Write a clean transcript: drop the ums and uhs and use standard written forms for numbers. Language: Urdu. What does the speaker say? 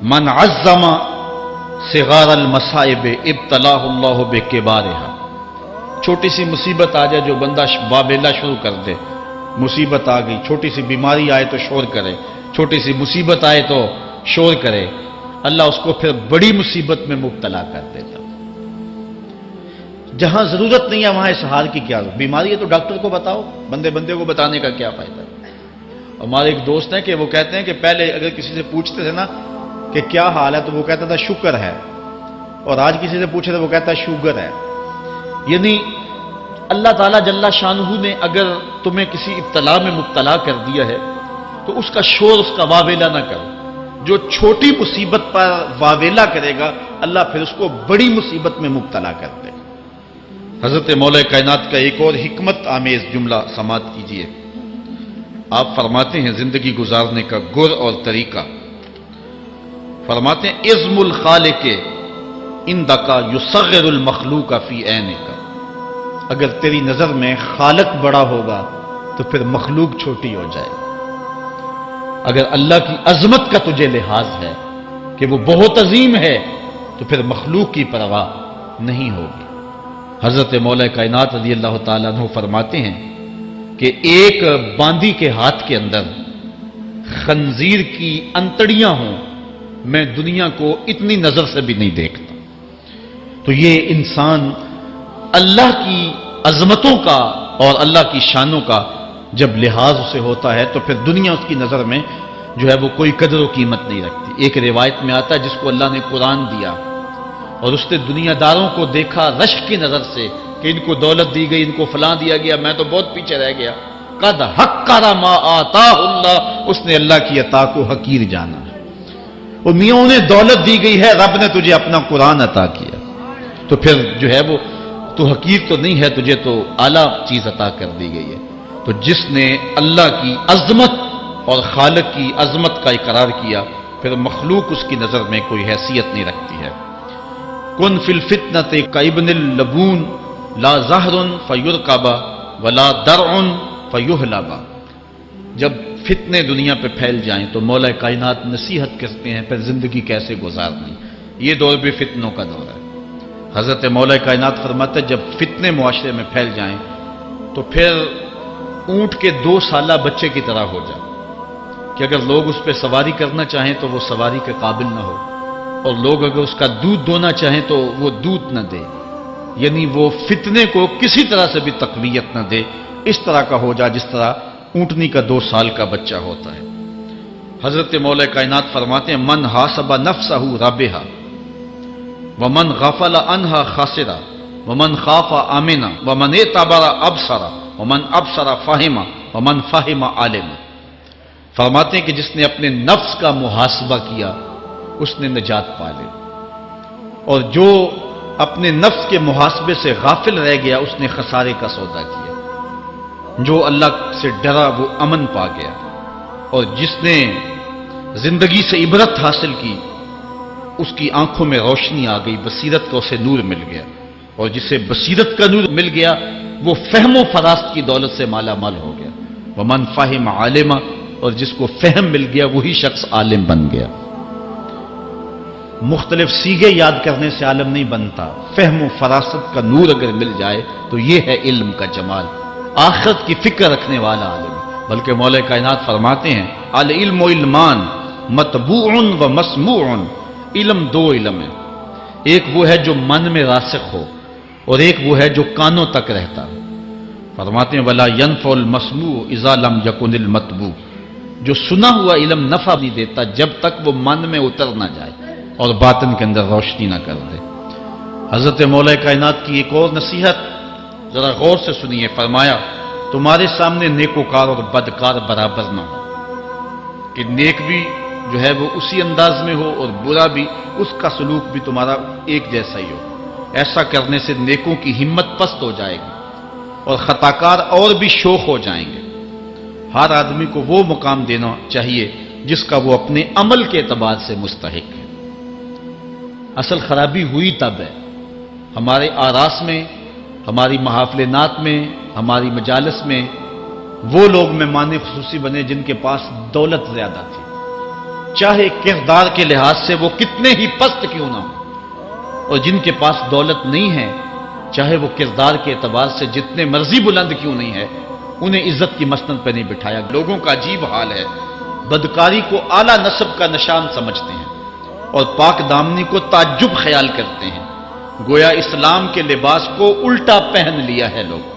من عظم صغار المصائب ابتلاہ اللہ بکبارہا، چھوٹی سی مصیبت آ جائے جو بندہ وابیلا شروع کر دے، مصیبت آ گئی، چھوٹی سی بیماری آئے تو شور کرے، چھوٹی سی مصیبت آئے تو شور کرے، اللہ اس کو پھر بڑی مصیبت میں مبتلا کر دیتا۔ جہاں ضرورت نہیں ہے وہاں اظہار کی کیا ضرورت؟ بیماری ہے تو ڈاکٹر کو بتاؤ، بندے کو بتانے کا کیا فائدہ؟ ہمارے ایک دوست ہیں کہ وہ کہتے ہیں کہ پہلے اگر کسی سے پوچھتے تھے نا کہ کیا حال ہے تو وہ کہتا تھا شکر ہے، اور آج کسی سے پوچھے تو وہ کہتا ہے شوگر ہے۔ یعنی اللہ تعالیٰ جل شانہ نے اگر تمہیں کسی ابتلا میں مبتلا کر دیا ہے تو اس کا شور، اس کا واویلا نہ کرو۔ جو چھوٹی مصیبت پر واویلا کرے گا اللہ پھر اس کو بڑی مصیبت میں مبتلا کر دے گا۔ حضرت مولا کائنات کا ایک اور حکمت آمیز جملہ سماعت کیجیے۔ آپ فرماتے ہیں زندگی گزارنے کا گر اور طریقہ، فرماتے ہیں عظم الخالق اندکا یصغر المخلوق فی عینک، اگر تیری نظر میں خالق بڑا ہوگا تو پھر مخلوق چھوٹی ہو جائے گی۔ اگر اللہ کی عظمت کا تجھے لحاظ ہے کہ وہ بہت عظیم ہے تو پھر مخلوق کی پرواہ نہیں ہوگی۔ حضرت مولا کائنات رضی اللہ تعالیٰ عنہ فرماتے ہیں کہ ایک باندی کے ہاتھ کے اندر خنزیر کی انتڑیاں ہوں، میں دنیا کو اتنی نظر سے بھی نہیں دیکھتا۔ تو یہ انسان اللہ کی عظمتوں کا اور اللہ کی شانوں کا جب لحاظ اسے ہوتا ہے تو پھر دنیا اس کی نظر میں جو ہے وہ کوئی قدر و قیمت نہیں رکھتی۔ ایک روایت میں آتا ہے جس کو اللہ نے قرآن دیا اور اس نے دنیا داروں کو دیکھا رشک کی نظر سے کہ ان کو دولت دی گئی، ان کو فلاں دیا گیا، میں تو بہت پیچھے رہ گیا۔ قد حقر ما آتاہ اللہ، اس نے اللہ کی عطا کو حقیر جانا ہے۔ وہ میاں انہیں دولت دی گئی ہے، رب نے تجھے اپنا قرآن عطا کیا تو پھر جو ہے وہ تو حقیر تو نہیں ہے، تجھے تو اعلیٰ چیز عطا کر دی گئی ہے۔ تو جس نے اللہ کی عظمت اور خالق کی عظمت کا اقرار کیا پھر مخلوق اس کی نظر میں کوئی حیثیت نہیں رکھتی ہے۔ کن فی الفتنۃ کابن اللبون لا زہر فیرکب ولا درع فیحلب، جب فتنے دنیا پہ پھیل جائیں تو مولا کائنات نصیحت کرتے ہیں پھر زندگی کیسے گزارنی۔ یہ دور بھی فتنوں کا دور ہے۔ حضرت مولا کائنات فرماتے ہیں جب فتنے معاشرے میں پھیل جائیں تو پھر اونٹ کے 2 سالہ بچے کی طرح ہو جائے کہ اگر لوگ اس پہ سواری کرنا چاہیں تو وہ سواری کے قابل نہ ہو، اور لوگ اگر اس کا دودھ دونا چاہیں تو وہ دودھ نہ دے، یعنی وہ فتنے کو کسی طرح سے بھی تقویت نہ دے، اس طرح کا ہو جائے جس طرح اونٹنی کا 2 سال کا بچہ ہوتا ہے۔ حضرت مولا کائنات فرماتے ہیں من حاسب نفسہ رابحا ومن غفل عنہا خاسرا ومن خاف آمنا ومن اعتبر ابصر ومن ابصر فہم ومن فہم عالم، فرماتے ہیں کہ جس نے اپنے نفس کا محاسبہ کیا اس نے نجات پا لی، اور جو اپنے نفس کے محاسبے سے غافل رہ گیا اس نے خسارے کا سودا کیا۔ جو اللہ سے ڈرا وہ امن پا گیا، اور جس نے زندگی سے عبرت حاصل کی اس کی آنکھوں میں روشنی آ گئی، بصیرت کا اسے نور مل گیا، اور جسے بصیرت کا نور مل گیا وہ فہم و فراست کی دولت سے مالا مال ہو گیا۔ ومن فہم عالم، اور جس کو فہم مل گیا وہی شخص عالم بن گیا۔ مختلف سیغے یاد کرنے سے عالم نہیں بنتا، فہم و فراست کا نور اگر مل جائے تو یہ ہے علم کا جمال، آخرت کی فکر رکھنے والا عالم۔ بلکہ مولا کائنات فرماتے ہیں العلم علمان مطبوع و مسموع، علم 2 علم ہے، ایک وہ ہے جو من میں راسخ ہو اور ایک وہ ہے جو کانوں تک رہتا ہے۔ فرماتے ہیں ولا ينفع المسموع اذا لم يكن المتبوع، جو سنا ہوا علم نفع نہیں دیتا جب تک وہ من میں اتر نہ جائے اور باطن کے اندر روشنی نہ کر دے۔ حضرت مولا کائنات کی ایک اور نصیحت ذرا غور سے سنیے، فرمایا تمہارے سامنے نیکوکار اور بدکار برابر نہ ہو، کہ نیک بھی جو ہے وہ اسی انداز میں ہو اور برا بھی، اس کا سلوک بھی تمہارا ایک جیسا ہی ہو۔ ایسا کرنے سے نیکوں کی ہمت پست ہو جائے گی اور خطاکار اور بھی شوخ ہو جائیں گے۔ ہر آدمی کو وہ مقام دینا چاہیے جس کا وہ اپنے عمل کے اعتبار سے مستحق ہے۔ اصل خرابی ہوئی تب ہے ہمارے آراس میں، ہماری محافل نعت میں، ہماری مجالس میں وہ لوگ مہمان خصوصی بنے جن کے پاس دولت زیادہ تھی، چاہے کردار کے لحاظ سے وہ کتنے ہی پست کیوں نہ ہو، اور جن کے پاس دولت نہیں ہے چاہے وہ کردار کے اعتبار سے جتنے مرضی بلند کیوں نہیں ہے، انہیں عزت کی مسند پہ نہیں بٹھایا۔ لوگوں کا عجیب حال ہے، بدکاری کو اعلیٰ نسب کا نشان سمجھتے ہیں اور پاک دامنی کو تعجب خیال کرتے ہیں، گویا اسلام کے لباس کو الٹا پہن لیا ہے لوگ۔